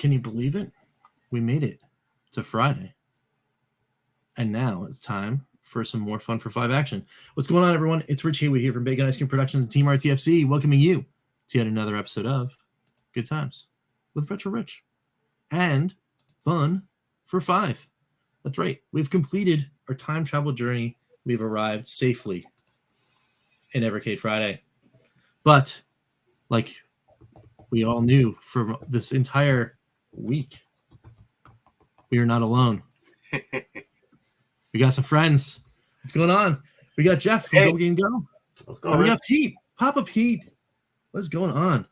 Can you believe it? We made it to Friday. And now it's time for some more Fun for 5 action. What's going on, everyone? It's Rich Haywood here from Bacon Ice Cream Productions and Team RTFC, welcoming you to yet another episode of Good Times with Retro Rich and Fun for 5. That's right. We've completed our time travel journey. We've arrived safely in Evercade Friday. But like we all knew for this entire week, we are not alone. We got some friends. What's going on? We got Jeff from GoGameGo. What's going on? We got Pete. Papa Pete. What's going on?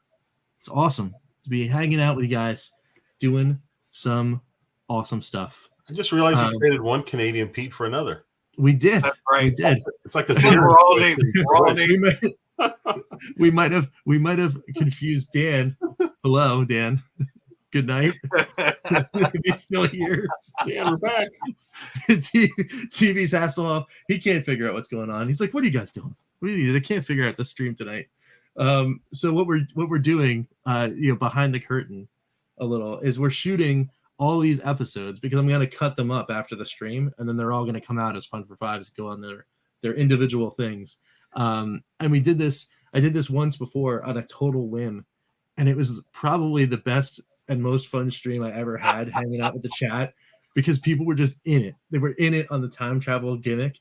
It's awesome to be hanging out with you guys, doing some awesome stuff. I just realized you traded one Canadian Pete for another. We did. That's right. We did. It's like the we might have confused Dan. Hello, Dan. Good night. If he's still here. Dan, we're back. TV's Hasselhoff. He can't figure out what's going on. He's like, "What are you guys doing? What are you? They can't figure out the stream tonight." So what we're doing, behind the curtain, a little, is we're shooting all these episodes because I'm going to cut them up after the stream, and then they're all going to come out as Fun for Fives, go on their individual things. And we did this. I did this once before on a total whim, and it was probably the best and most fun stream I ever had, hanging out with the chat, because people were just in it. They were in it on the time travel gimmick,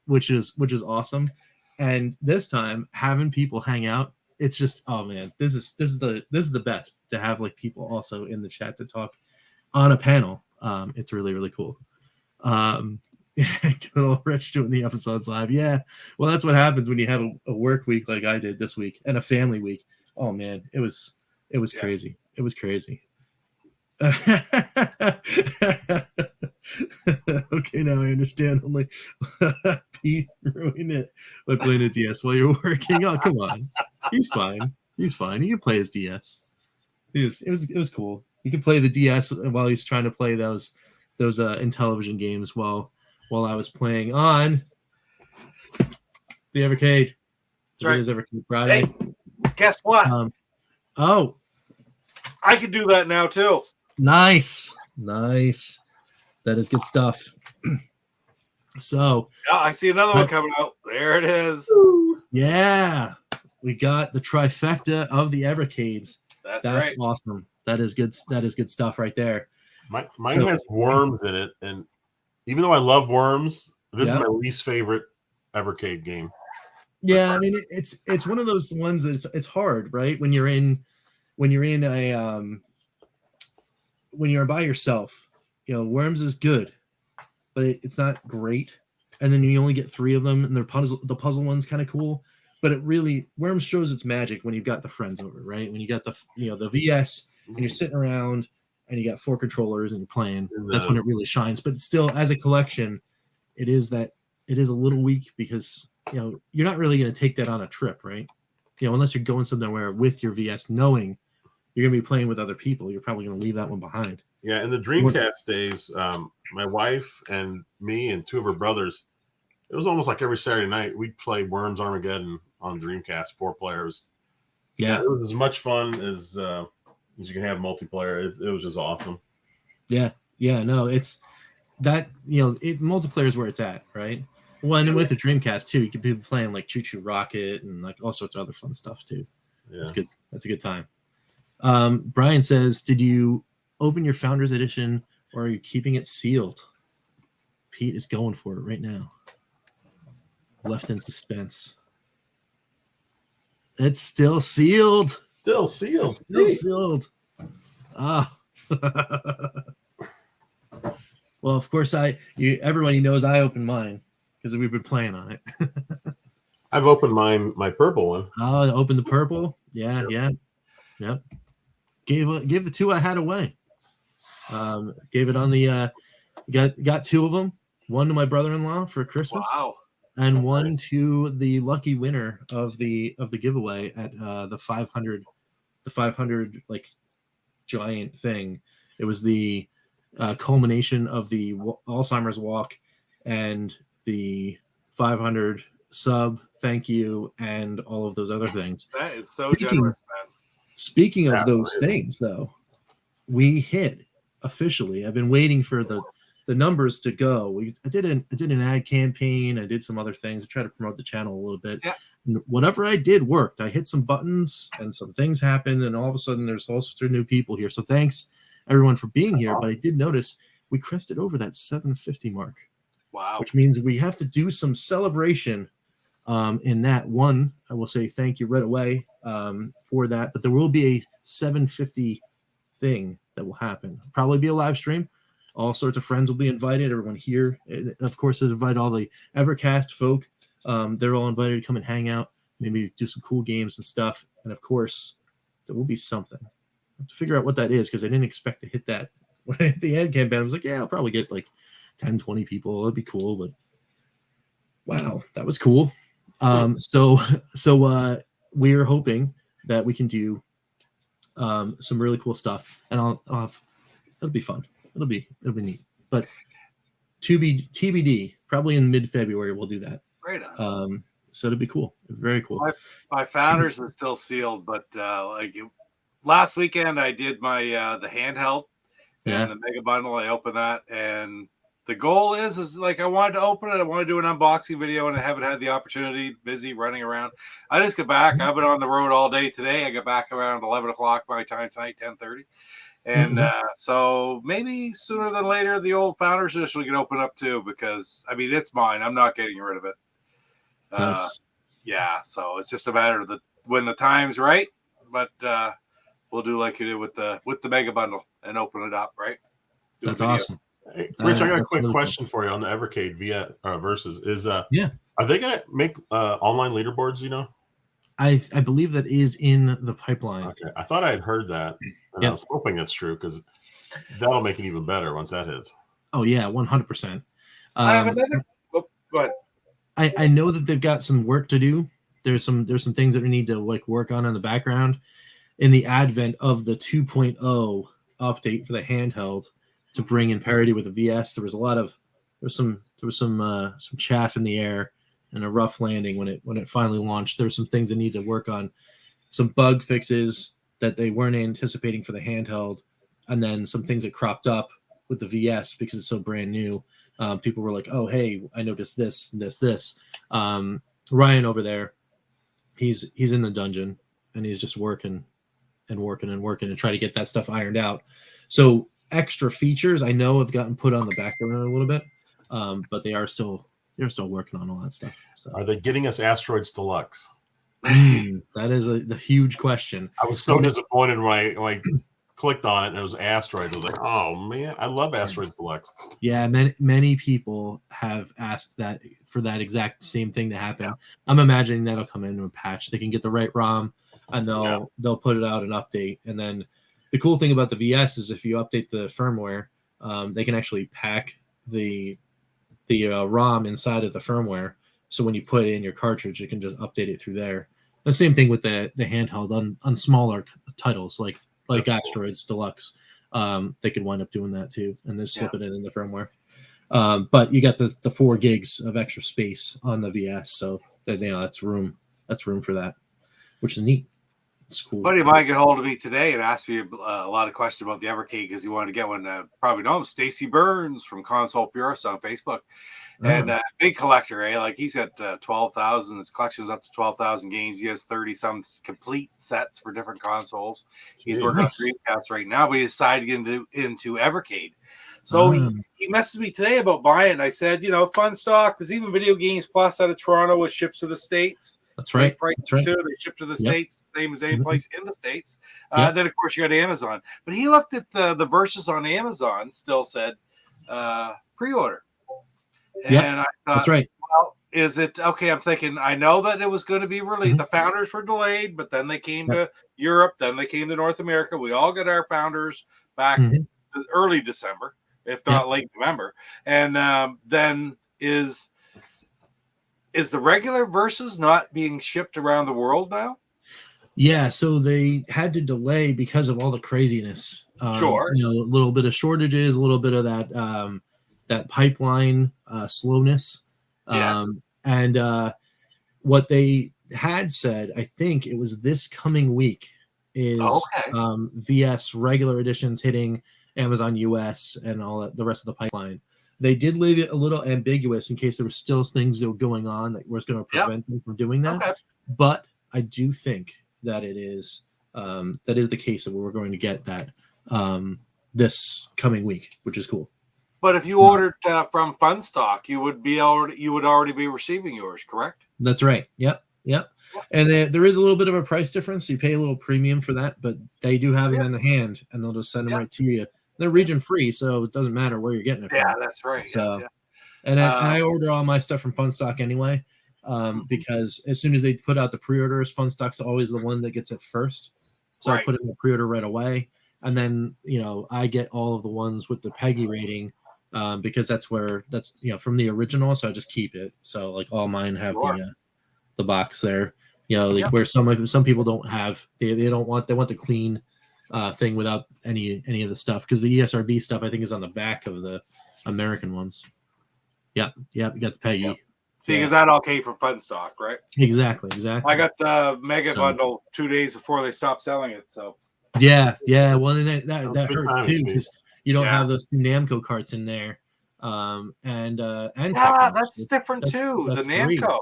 which is awesome. And this time, having people hang out, it's just, oh man, this is the best, to have like people also in the chat to talk on a panel. It's really, really cool. Good old Rich doing the episodes live. Yeah, well, that's what happens when you have a work week like I did this week and a family week. Oh man, it was crazy. It was crazy. Okay, now I understand. I'm like, Pete ruined it by playing a DS while you're working. Oh, come on. He's fine. He can play his DS. It was cool. He could play the DS while he's trying to play those Intellivision games while I was playing on the Evercade. That's right. It is Evercade Friday. Hey, guess what? I can do that now too. Nice. That is good stuff. So yeah, I see another one coming out. There it is. Yeah, we got the trifecta of the Evercades. That's right. Awesome. That is good stuff right there. Mine has worms in it, and even though I love worms, this is my least favorite Evercade game. Yeah, I mean it's one of those ones that it's hard, right? When you're by yourself, worms is good, but it's not great. And then you only get 3 of them, and the puzzle one's kind of cool. But it really, worms shows its magic when you've got the friends over, right? When you got the VS and you're sitting around and you got 4 controllers and you're playing. That's when it really shines. But still, as a collection, it is a little weak because you're not really going to take that on a trip, right? Unless you're going somewhere with your VS, knowing you're going to be playing with other people, you're probably going to leave that one behind. Yeah, in the Dreamcast days, my wife and me and 2 of her brothers, it was almost like every Saturday night we'd play Worms Armageddon on Dreamcast, 4 players. Yeah, it was as much fun as you can have multiplayer. It was just awesome. Yeah, no, it's that multiplayer is where it's at, right? Well, and with the Dreamcast too, you could be playing like Choo Choo Rocket and like all sorts of other fun stuff too. Yeah, that's good. That's a good time. Brian says, "Did you open your Founders Edition, or are you keeping it sealed?" Pete is going for it right now. Left in suspense. It's still sealed. Still sealed. Still sealed. Ah. Well, of course, everybody knows I opened mine because we've been playing on it. I've opened my purple one. Oh, opened the purple. Yeah. Yep. Gave the 2 I had away. Gave it on the got 2 of them. One to my brother-in-law for Christmas. Wow. And one to the lucky winner of the giveaway at the 500 like giant thing. It was the culmination of the Alzheimer's walk and the 500 sub thank you and all of those other things. That is so generous, man. Speaking of those things, though, we hit officially. I've been waiting for the numbers to go. I did an ad campaign. I did some other things. I tried to promote the channel a little bit. Yeah. Whatever I did worked. I hit some buttons and some things happened, and all of a sudden there's all sorts of new people here. So thanks everyone for being here. But I did notice we crested over that 750 mark. Wow. Which means we have to do some celebration in that one. I will say thank you right away for that. But there will be a 750 thing that will happen. Probably be a live stream. All sorts of friends will be invited. Everyone here, of course, I'll invite all the Evercast folk. They're all invited to come and hang out, maybe do some cool games and stuff. And of course, there will be something. I have to figure out what that is because I didn't expect to hit that. When I hit the end campaign, I was like, yeah, I'll probably get like 10, 20 people. It'd be cool. But wow, that was cool. So we are hoping that we can do some really cool stuff, and I'll have, it'll be fun. It'll be neat. But TBD, probably in mid-February we'll do that. Right on. So it'll be cool. Very cool. My founders is still sealed, but last weekend I did my the handheld and the mega bundle. I opened that, and the goal is like I wanted to open it. I want to do an unboxing video, and I haven't had the opportunity. Busy running around. I just got back. I've been on the road all day today. I got back around 11 o'clock my time tonight, 10:30. And so maybe sooner than later, the old Founders Edition will get opened up too, because I mean, it's mine. I'm not getting rid of it. Nice. Yeah. So it's just a matter of when the time's right, but we'll do like you did with the mega bundle and open it up. Right. That's awesome. Hey, Rich, I got a quick question for you on the Evercade via versus is are they going to make online leaderboards? You know, I believe that is in the pipeline. Okay, I thought I had heard that, and I was hoping that's true because that'll make it even better once that hits. Oh yeah, 100%. I have another. Go ahead. I know that they've got some work to do. There's some things that we need to like work on in the background in the advent of the 2.0 update for the handheld to bring in parity with the VS. There was some chaff in the air and a rough landing when it finally launched. There's some things that need to work on, some bug fixes that they weren't anticipating for the handheld, and then some things that cropped up with the VS because it's so brand new. People were like, "Oh, hey, I noticed this. Ryan over there, he's in the dungeon and he's just working to try to get that stuff ironed out. So extra features I know have gotten put on the back burner a little bit, but they're still working on all that stuff. So. Are they getting us Asteroids Deluxe? That is a huge question. I was so disappointed when I clicked on it and it was Asteroids. I was like, oh man, I love Asteroids Deluxe. Yeah, many people have asked that for that exact same thing to happen. I'm imagining that'll come into a patch. They can get the right ROM and they'll put it out an update. And then the cool thing about the VS is if you update the firmware, they can actually pack the ROM inside of the firmware. So when you put it in your cartridge, you can just update it through there. The same thing with the handheld on smaller titles like Asteroids Deluxe. They could wind up doing that too, and then slipping it in the firmware. But you got the 4 gigs of extra space on the VS, so that's room for that, which is neat. It's cool. Buddy of mine get hold of me today and asked me a lot of questions about the Evercade because he wanted to get one. Probably know him, Stacy Burns from Console Purist on Facebook. And big collector, eh? Like he's got 12,000. His collection's up to 12,000 games. He has 30-some complete sets for different consoles. He's working on Dreamcast right now, but he decided to get into Evercade. So he messaged me today about buying it. And I said, fun stock. There's even Video Games Plus out of Toronto, which ships to the States. That's right. That's right. Too. They ship to the States, same as any place in the States. Then, of course, you got Amazon. But he looked at the verses on Amazon, still said pre-order. And I thought, that's right. Well, is it okay? I'm thinking, I know that it was going to be released. The Founders were delayed, but then they came to Europe, then they came to North America. We all got our Founders back early December, if not late November. And then is the regular versus not being shipped around the world now? Yeah, so they had to delay because of all the craziness. Sure. A little bit of shortages, a little bit of that pipeline slowness. And what they had said, I think it was this coming week is VS regular editions hitting Amazon US and all that, the rest of the pipeline. They did leave it a little ambiguous in case there were still things that were going on that was going to prevent them from doing that. Okay. But I do think that it is that is the case that we're going to get that this coming week, which is cool. But if you ordered from Funstock, you would already be receiving yours, correct? That's right. Yep. And there is a little bit of a price difference. You pay a little premium for that, but they do have them in the hand, and they'll just send them right to you. They're region free, so it doesn't matter where you're getting it from. Yeah, that's right. So, and I order all my stuff from Funstock anyway, because as soon as they put out the pre-orders, Funstock's always the one that gets it first. So I put it in the pre-order right away, and then I get all of the ones with the PEGI rating, because that's from the original. So I just keep it. So like all mine have the box there. Where some people don't have, they want the clean thing without any of the stuff, because the ESRB stuff I think is on the back of the American ones. You got the PEGI. Yep. See, because that all came from Funstock, right? Exactly. I got the Mega Bundle 2 days before they stopped selling it. So yeah. Well, then that hurts too, because you don't have those two Namco carts in there. And that's different too. The Namco.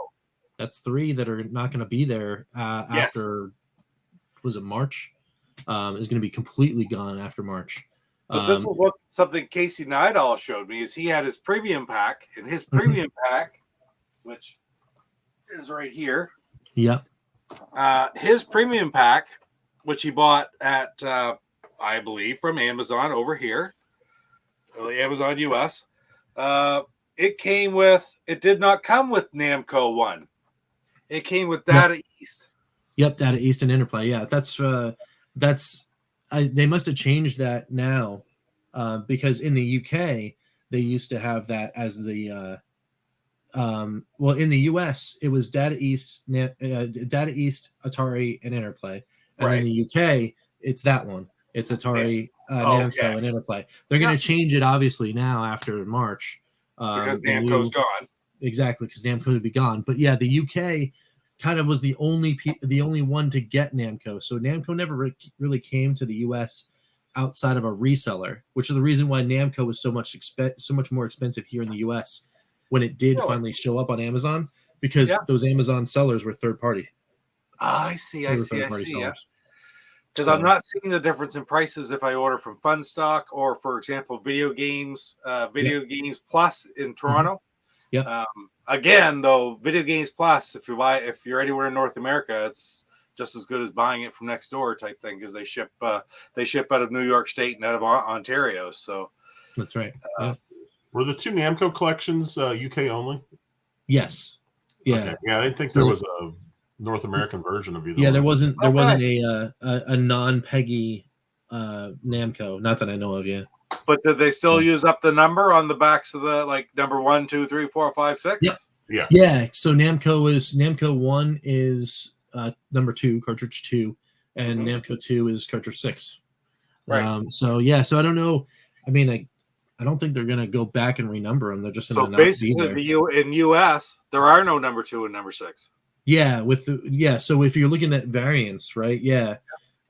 That's 3 that are not going to be there after. Was it March? Is going to be completely gone after March. But this was something Casey Nidal showed me, is he had his premium pack, and his premium pack, which is right here. Yep. His premium pack, which he bought at, I believe, from Amazon over here, Amazon US. It did not come with Namco 1. It came with Data East. Yep, Data East and Interplay. Yeah, they must have changed that now, because in the UK they used to have that as the in the US it was Data East, Atari, and Interplay, and in the UK it's that one. It's Atari, Namco, and Interplay. They're going to change it obviously now after March, because Namco's gone. Exactly, because Namco would be gone. But yeah, the UK kind of was the only one to get Namco. So Namco never really came to the US outside of a reseller, which is the reason why Namco was so much more expensive here in the US when it did finally show up on Amazon, because those Amazon sellers were third party. I see. Yeah. Because I'm not seeing the difference in prices if I order from Funstock or, for example, Video Games Plus in Toronto. Yeah. Again, though, Video Games Plus, if you're anywhere in North America, it's just as good as buying it from next door type thing, because they ship out of New York State and out of Ontario. So that's right. Were the 2 Namco collections UK only? Yes. Yeah. Okay. Yeah, I didn't think there was a North American version of either. Yeah, there wasn't a non-PEGI Namco, not that I know of yet. But did they still use up the number on the backs of the number 1, 2, 3, 4, 5, 6? Yeah. So Namco 1 is number 2, cartridge 2, and Namco 2 is cartridge 6. Right. So I don't know. I mean, I don't think they're gonna go back and renumber them. They're just gonna not basically be there. In US there are no number 2 and number 6. Yeah, so if you're looking at variants, right? Yeah.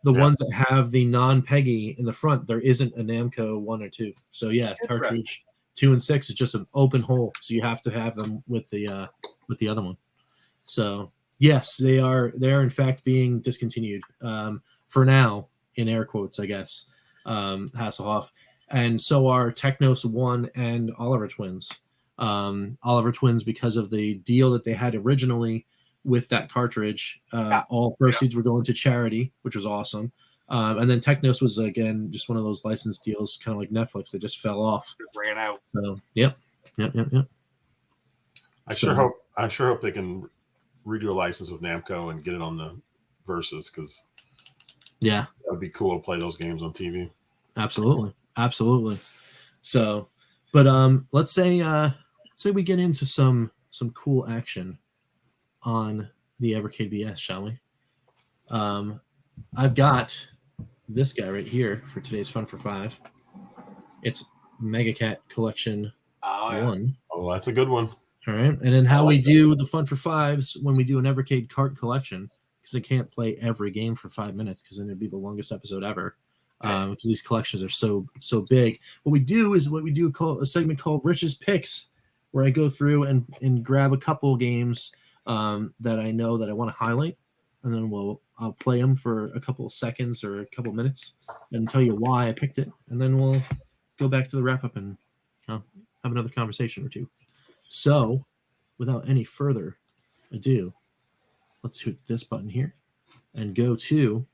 The ones that have the non-PEGI in the front, there isn't a Namco 1 or 2. So cartridge 2 and 6 is just an open hole. So you have to have them with the other one. So yes, they are in fact being discontinued for now, in air quotes, I guess. Hasselhoff, and so are Technos 1 and Oliver Twins. Oliver Twins, because of the deal that they had originally with that cartridge, all proceeds were going to charity, which was awesome. And then Technos was, again, just one of those license deals, kind of like Netflix, that just fell off. It ran out. So yep. I sure hope they can redo a license with Namco and get it on the Versus, because that would be cool to play those games on TV. Absolutely. So, but let's say we get into some cool action on the Evercade VS, shall we? I've got this guy right here for today's Fun for 5. It's Mega Cat Collection 1. Oh, that's a good one. All right. And then how we do the Fun for 5s when we do an Evercade cart collection, because I can't play every game for 5 minutes because then it'd be the longest episode ever. Because these collections are so big. What we do is call a segment called Rich's Picks, where I go through and grab a couple games that I know that I want to highlight, and then I'll play them for a couple of seconds or a couple of minutes and tell you why I picked it, and then we'll go back to the wrap up and have another conversation or two. So, without any further ado, let's hit this button here and go to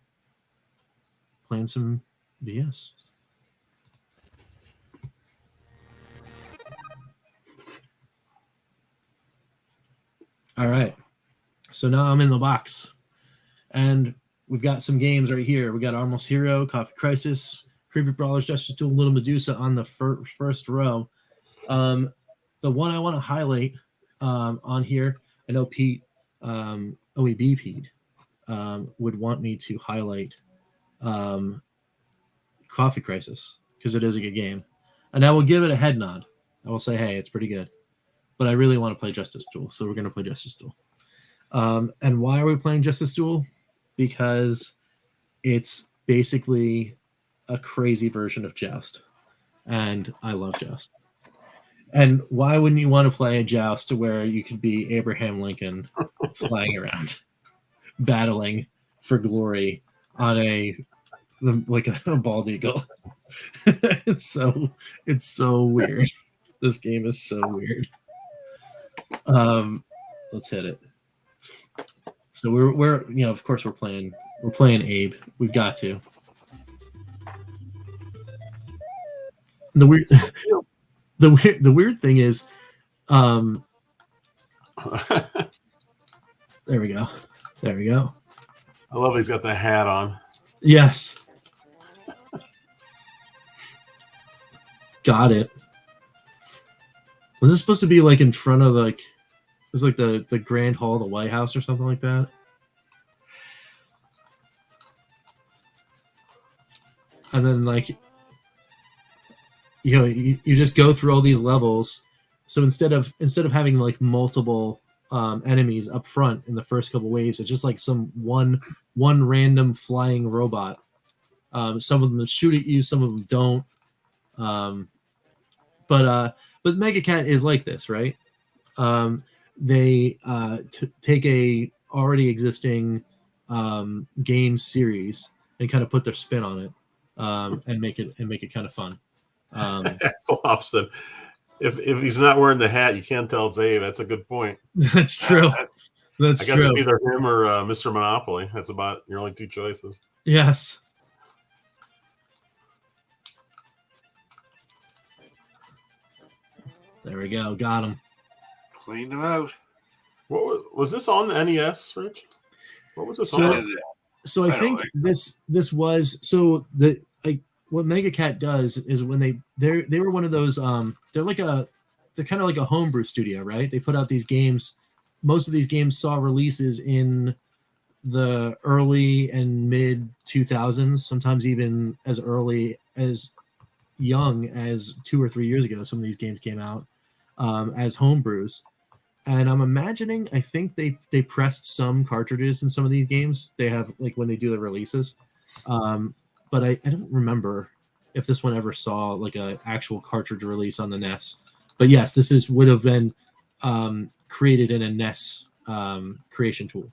playing some VS. All right. So now I'm in the box. And we've got some games right here. We got Almost Hero, Coffee Crisis, Creepy Brawlers, Justice Duel, Little Medusa on the first row. The one I want to highlight on here, I know Pete, OEB Pete, would want me to highlight Coffee Crisis because it is a good game. And I will give it a head nod. I will say, hey, it's pretty good. But I really want to play Justice Duel, so we're going to play Justice Duel. And why are we playing Justice Duel? Because it's basically a crazy version of Joust. And I love Joust. And why wouldn't you want to play a Joust where you could be Abraham Lincoln flying around, battling for glory on a bald eagle? It's so weird. This game is so weird. Let's hit it. So we're of course we're playing Abe. We've got to. The weird thing is, there we go. I love he's got the hat on. Yes. Got it. Was this supposed to be like in front of it was like the Grand Hall of the White House or something like that? And then you just go through all these levels. So instead of having like multiple enemies up front in the first couple waves, it's just like some one random flying robot. Some of them shoot at you, some of them don't. But Mega Cat is like this, right? They take a already existing game series and kind of put their spin on it, and make it kind of fun. Axel said, if he's not wearing the hat, you can't tell it's Abe. That's a good point. That's true. That's I guess true. it's either him or Mr. Monopoly. That's about your only two choices. Yes. There we go. Got him. Cleaned him out. What was this on the NES, Rich? What was this on? So I think this was what Mega Cat does is when they were one of those they're kind of like a homebrew studio, right? They put out these games. Most of these games saw releases in the early and mid 2000s, sometimes even as early as young as 2 or 3 years ago. Some of these games came out as homebrews. And I'm imagining, I think they pressed some cartridges in some of these games. They have like when they do the releases. But I don't remember if this one ever saw like an actual cartridge release on the NES. But yes, this would have been created in a NES creation tool.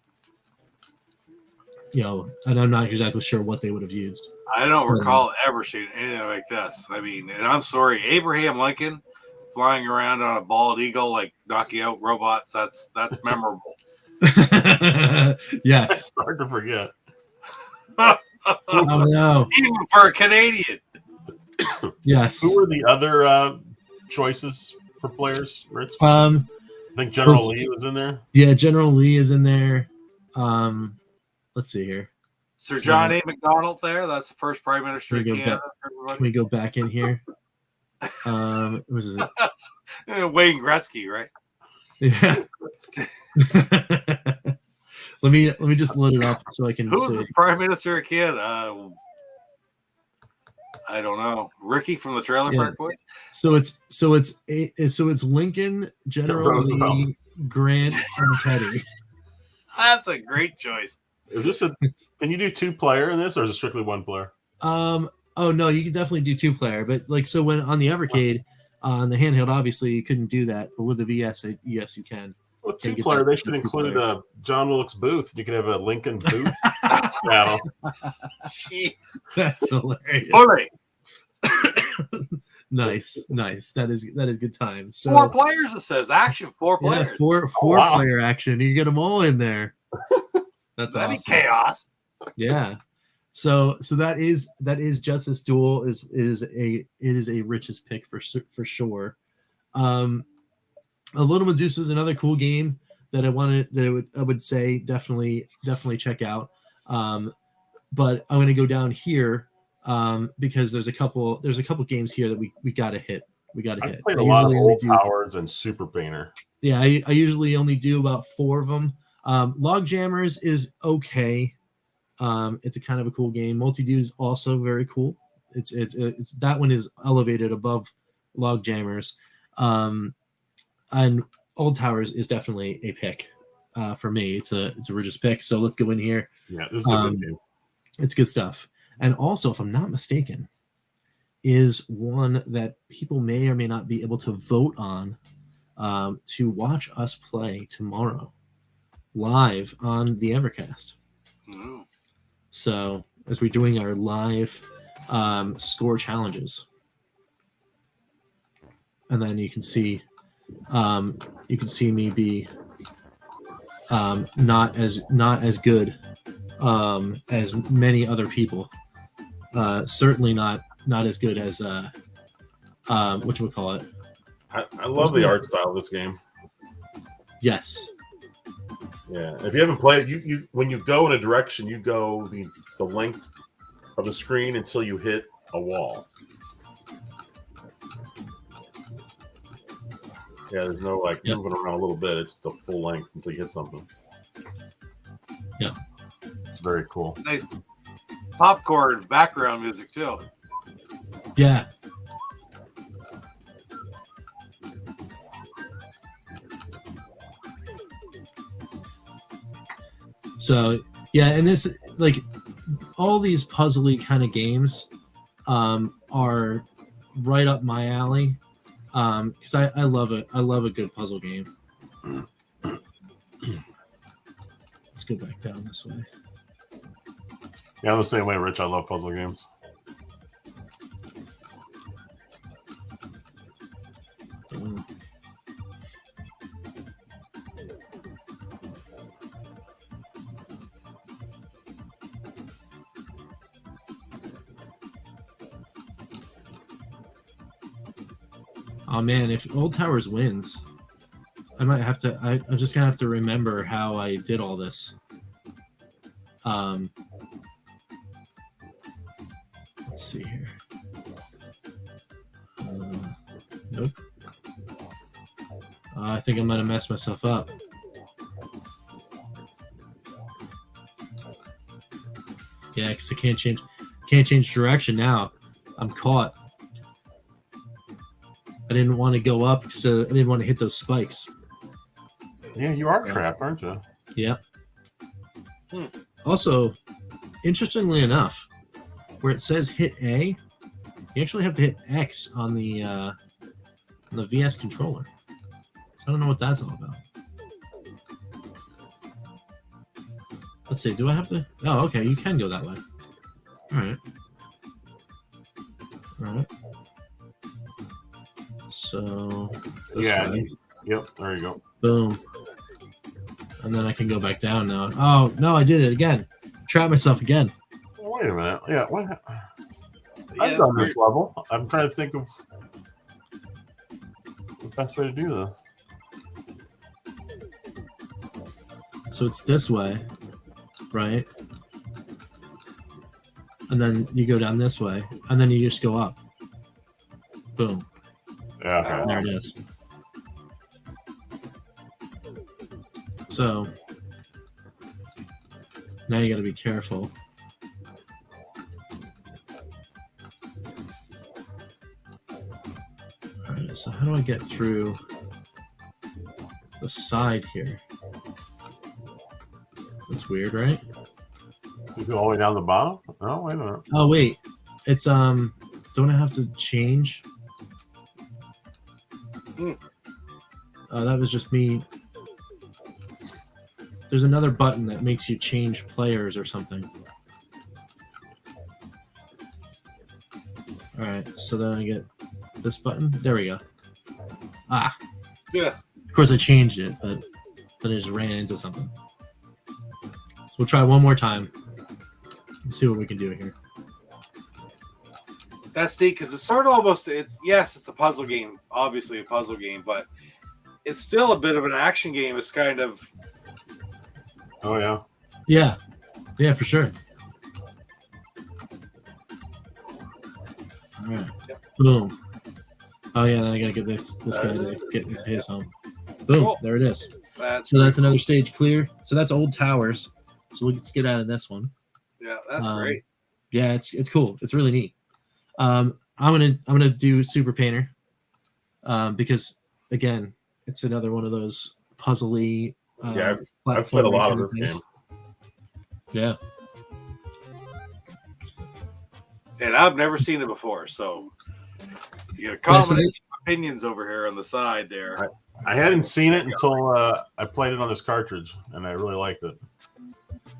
And I'm not exactly sure what they would have used. I don't recall ever seeing anything like this. I mean, and I'm sorry, Abraham Lincoln flying around on a bald eagle, like knocking out robots. That's memorable. Yes. It's hard to forget. Oh, no. Even for a Canadian. Yes. Who were the other choices for players, Rich? I think General Lee was in there. Yeah, General Lee is in there. Let's see here. Sir John A. MacDonald there. That's the first Prime Minister of Canada. Can we go back in here? What was it? Wayne Gretzky, right? Yeah. let me just load it up so I can Who's see. the Prime Minister of Canada? I don't know. Ricky from the Trailer Park Boys. So it's Lincoln, General Lee, Grant, and Petty. That's a great choice. Is this can you do 2-player in this, or is it strictly 1-player? Oh no, you can definitely do 2-player, but like so when on the Evercade, on the handheld, obviously you couldn't do that, but with the VS, yes, you can. With 2-player, they should include John Wilkes Booth. You can have a Lincoln Booth battle. Jeez. That's hilarious. All right. Nice. That is good time. So 4 players, it says action 4 players. Yeah, four-player action. You get them all in there. That's That'd awesome. be chaos. Yeah. So that is Justice Duel is a Rich's pick for sure. A Little Medusa is another cool game that I would say definitely check out. But I'm going to go down here because there's a couple games here that we got to hit. I played a lot of Old Towers and Super Painter. Yeah, I usually only do about 4 of them. Log Jammers is okay. It's a kind of a cool game. Multi-Do is also very cool. It's that one is elevated above Log Jammers. And Old Towers is definitely a pick for me. It's a Regis pick. So let's go in here. Yeah, this is a good game. It's good stuff. And also, if I'm not mistaken, is one that people may or may not be able to vote on to watch us play tomorrow live on the Evercast. Mm. So as we're doing our live score challenges, and then you can see me be not as good as many other people. Certainly not as good as whatchamacallit. I love the art style of this game. Yes. Yeah. If you haven't played it, you when you go in a direction, you go the length of the screen until you hit a wall. Yeah, there's no moving around a little bit. It's the full length until you hit something. Yeah. It's very cool. Nice popcorn background music too. Yeah. So yeah, and this all these puzzly kind of games are right up my alley because I love it. I love a good puzzle game. Let's go back down this way. Yeah, I'm the same way, Rich. I love puzzle games. Oh man, if Old Towers wins, I might have to. I'm just gonna have to remember how I did all this. Let's see here. Nope. I think I'm gonna mess myself up. Yeah, because I can't change direction now. I'm caught. I didn't want to go up because I didn't want to hit those spikes. Yeah, you are trapped, aren't you? Yeah. Also, interestingly enough, where it says hit A, you actually have to hit X on the VS controller. So I don't know what that's all about. Let's see. Do I have to? Oh, okay. You can go that way. All right. All right. So yeah. Yep. There you go. Boom. And then I can go back down now. Oh no, I did it again. Trapped myself again. Wait a minute. Yeah. What? Yeah, I've done this level. I'm trying to think of the best way to do this. So it's this way, right? And then you go down this way, and then you just go up. Boom. Yeah. Okay. There it is. So now you got to be careful. All right. So how do I get through the side here? That's weird, right? Is it all the way down the bottom? Oh, wait a minute. Oh wait, it's don't I have to change? Oh, that was just me. There's another button that makes you change players or something. All right, so then I get this button. There we go. Ah. Yeah. Of course I changed it, but then I just ran into something. So we'll try one more time and see what we can do here. That's neat because it's sort of almost it's a puzzle game, obviously a puzzle game, but it's still a bit of an action game. It's kind of Oh yeah. Yeah, for sure. All right, boom. Oh yeah, then I gotta get this guy to get his home. Boom, Cool. There it is. That's So that's another stage clear. So that's Old Towers. So let's get out of this one. Yeah, that's great. Yeah, it's cool. It's really neat. I'm gonna do Super Painter, because again, it's another one of those puzzly. Yeah, I've played a lot of this game. Yeah. And I've never seen it before, so you got a combination of opinions over here on the side there. I hadn't seen it until I played it on this cartridge, and I really liked it.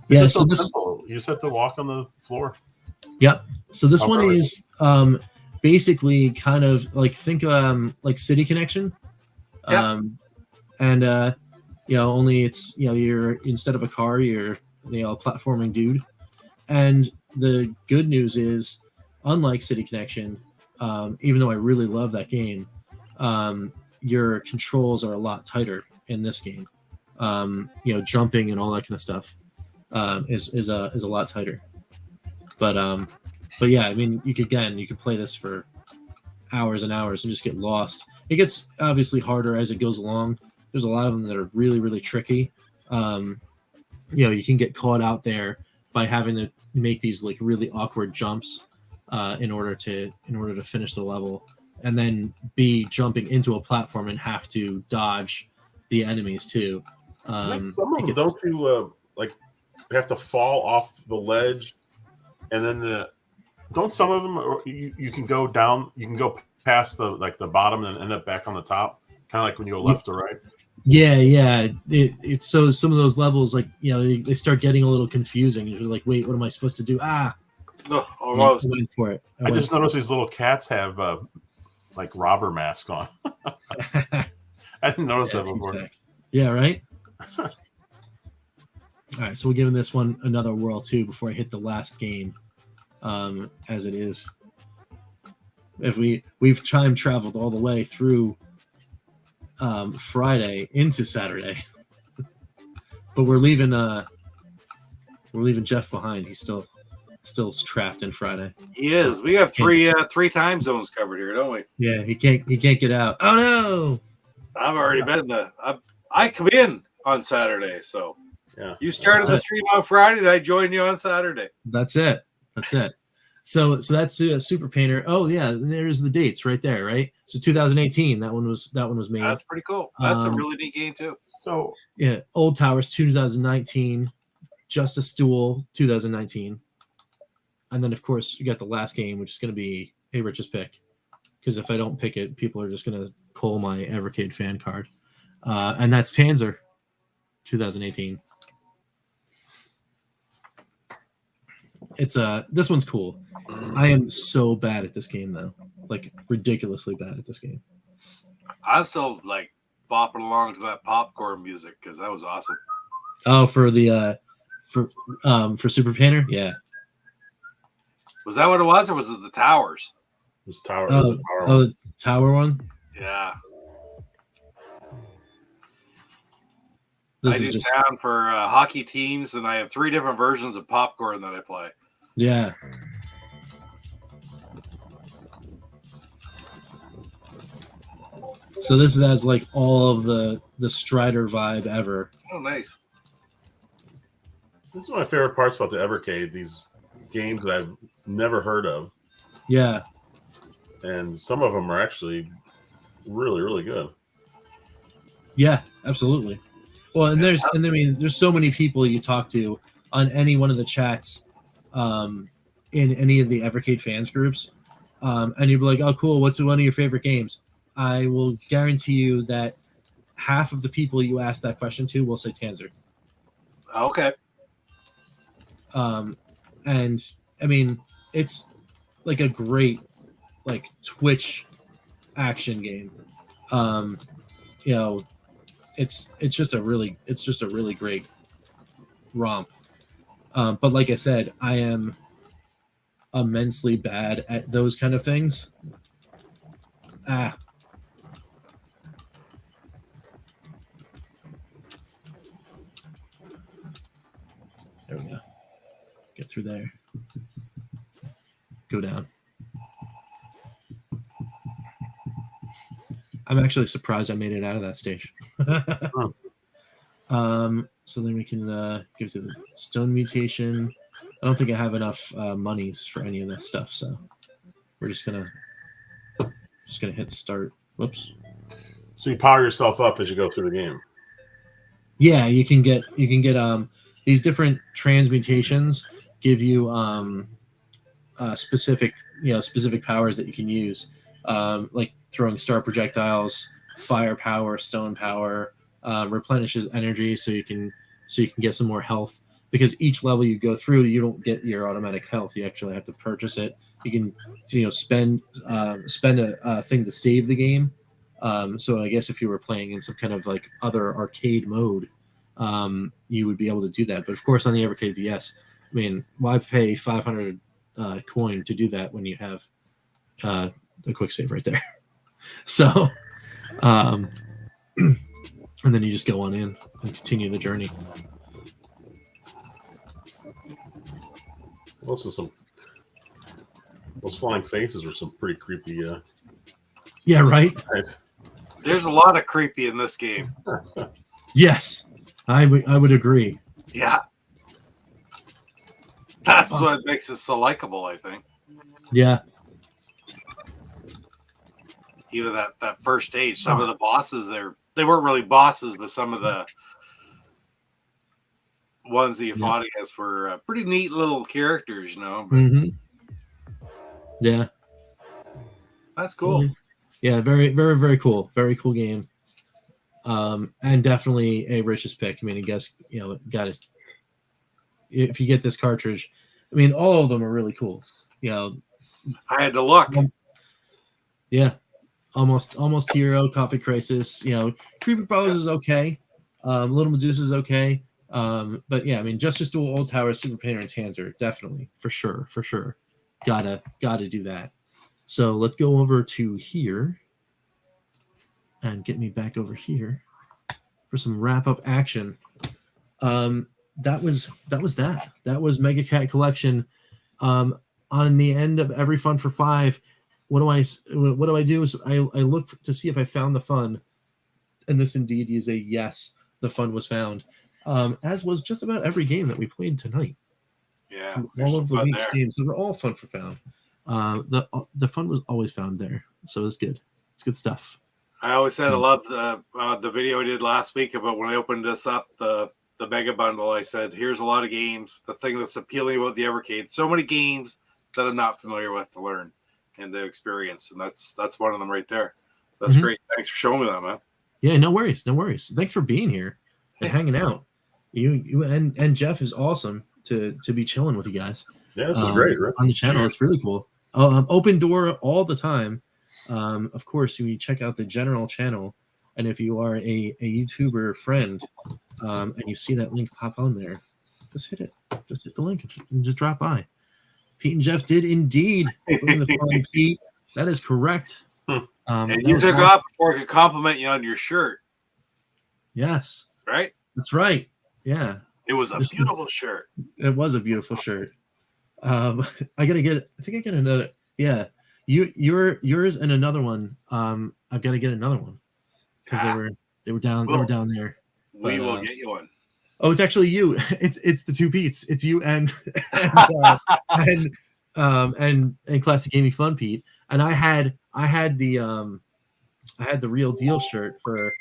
Yeah, it's so so simple. You just have to walk on the floor. Yep. So this one is basically kind of like think like City Connection. Yep. And only it's you're instead of a car, you're a platforming dude. And the good news is, unlike City Connection, even though I really love that game, your controls are a lot tighter in this game. Jumping and all that kind of stuff is a lot tighter. But yeah, I mean, you could play this for hours and hours and just get lost. It gets obviously harder as it goes along. There's a lot of them that are really, really tricky. You can get caught out there by having to make these like really awkward jumps in order to finish the level, and then be jumping into a platform and have to dodge the enemies too. Some of them don't you have to fall off the ledge, and then don't some of them you can go down, you can go past the bottom and end up back on the top, kind of like when you go left or right. Yeah. It's so some of those levels, they start getting a little confusing. You're like, wait, what am I supposed to do? Almost. I went for it. I just noticed these little cats have like robber mask on. I didn't notice that before. Yeah, right. All right, so we're giving this one another whirl too before I hit the last game, as it is. If we've time traveled all the way through Friday into Saturday, but we're leaving Jeff behind. He's still trapped in Friday. He is. We have three time zones covered here, don't we? Yeah, he can't get out. Oh no! I've already been I come in on Saturday, so yeah. You started the stream on Friday, and I joined you on Saturday. That's it. So that's Super Painter. Oh yeah, there's the dates right there, right? So 2018, that one was made. That's pretty cool. That's a really neat game too. So yeah, Old Towers 2019, Justice Duel 2019, and then of course you got the last game, which is going to be a Rich's pick, because if I don't pick it, people are just going to pull my Evercade fan card, and that's Tanzer 2018. It's this one's cool. I am so bad at this game though, like ridiculously bad at this game. I'm still like bopping along to that popcorn music because that was awesome. Oh, for the for Super Painter, yeah. Was that what it was, or was it the Towers? It was Tower. The Tower one. Yeah. This I do sound for hockey teams, and I have 3 different versions of popcorn that I play. Yeah. So this has like all of the Strider vibe ever. Oh, nice. This is one of my favorite parts about the Evercade. These games that I've never heard of. Yeah. And some of them are actually really, really good. Yeah, absolutely. Well, and there's so many people you talk to on any one of the chats in any of the Evercade fans groups, and you'd be like, "Oh, cool! What's one of your favorite games?" I will guarantee you that half of the people you ask that question to will say Tanzer. Okay. And I mean, it's like a great like Twitch action game. You know, it's just a really great romp. But like I said, I am immensely bad at those kind of things. There we go. Get through there. Go down. I'm actually surprised I made it out of that stage. So then we can give it the stone mutation. I don't think I have enough monies for any of this stuff, so we're just gonna hit start. Whoops. So you power yourself up as you go through the game. Yeah, you can get these different transmutations give you specific powers that you can use, like throwing star projectiles, fire power, stone power, replenishes energy, so you can get some more health. Because each level you go through, you don't get your automatic health. You actually have to purchase it. You can spend a thing to save the game. So I guess if you were playing in some kind of like other arcade mode, you would be able to do that. But of course, on the Evercade VS, I mean, why pay 500 coin to do that when you have a quick save right there? So, and then you just go on in and continue the journey. Also, those flying faces were some pretty creepy. Yeah, right. There's a lot of creepy in this game. Yes, I would agree. Yeah, that's what makes it so likable, I think. Yeah. Even that first stage, some of the bosses they weren't really bosses, but some of the ones that you fought against were pretty neat little characters, you know. But yeah, that's cool. Yeah, very, very, very cool. Very cool game. And definitely a Rich's pick. I mean, I guess, if you get this cartridge, I mean, all of them are really cool. I had to look. Yeah. Almost Hero, Coffee Crisis, Creepy Brothers is okay. Little Medusa is okay. But yeah, I mean, Justice Duel, Old Tower, Super Painter, and Tanzer, definitely, for sure. Gotta do that. So let's go over to here and get me back over here for some wrap up action. That was Mega Cat Collection. On the end of every Fun for 5, what do I do is I look to see if I found the fun, and this indeed is a yes. The fun was found, as was just about every game that we played tonight. Yeah, all of the week's games, they were all fun for found. The fun was always found there, so it's good. It's good stuff. I always said I love the video I did last week about when I opened this up, the Mega Bundle. I said, here's a lot of games. The thing that's appealing about the Evercade, so many games that I'm not familiar with to learn and to experience, and that's one of them right there. So that's great. Thanks for showing me that, man. Yeah, no worries. Thanks for being here and hanging out. You and Jeff is awesome to be chilling with you guys. Yeah, this is great, right? On the channel. Cheers. It's really cool. Open door all the time. Of course, you check out the general channel, and if you are a YouTuber friend, and you see that link pop on there, just hit it. Just hit the link and just drop by. Pete and Jeff did indeed bring the fun, Pete. That is correct. And you took off before I could compliment you on your shirt. Yes. Right? That's right. Yeah. It was a beautiful shirt. It was a beautiful shirt. I think I get another. Yeah. Yours and another one. I've got to get another one because they were down there. We will get you one. Oh, it's actually you. It's the two Pete's. It's you and Classic Gaming Fun Pete. And I had the real deal shirt for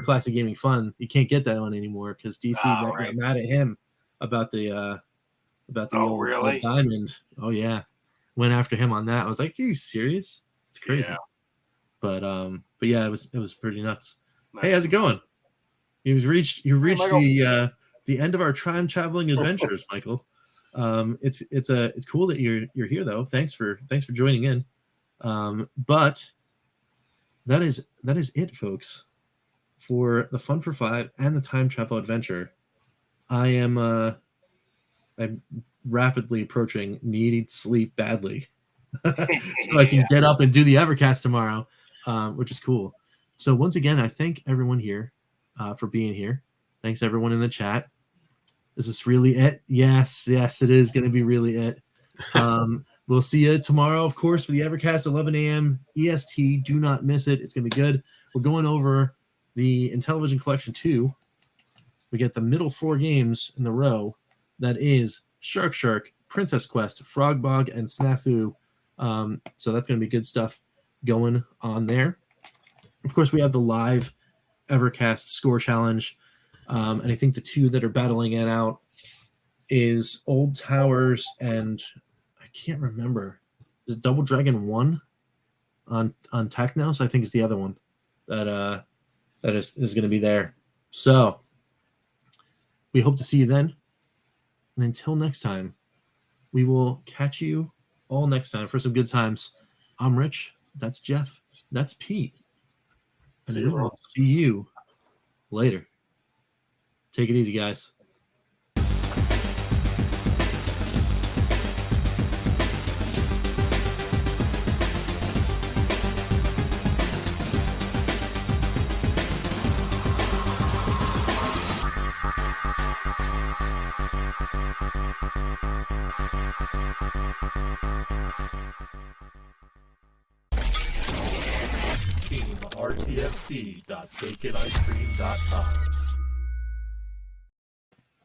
Classic Gaming Fun. You can't get that one anymore because DC got mad at him about the about the old Diamond. Oh yeah, went after him on that. I was like, are you serious? It's crazy. Yeah. But yeah, it was pretty nuts. Nice. Hey, how's it going? You've reached the end of our time traveling adventures, Michael. It's cool that you're here though. Thanks for joining in. But that is it, folks, for the Fun for Five and the time travel adventure. I'm rapidly approaching needing sleep badly, so I can get up and do the Evercast tomorrow, which is cool. So once again, I thank everyone here for being here. Thanks everyone in the chat. Is this really it? Yes, it is going to be really it. We'll see you tomorrow, of course, for the Evercast, 11 a.m. EST. Do not miss it. It's going to be good. We're going over the Intellivision Collection 2. We get the middle 4 games in the row. That is Shark, Princess Quest, Frog Bog, and Snafu. So that's going to be good stuff going on there. Of course, we have the live Evercast score challenge. And I think the 2 that are battling it out is Old Towers and I can't remember. Is Double Dragon 1 on Technos? I think is the other one that is going to be there. So we hope to see you then. And until next time, we will catch you all next time for some good times. I'm Rich. That's Jeff. That's Pete. And we will see you later. Take it easy, guys. RTFC.baconicecream.com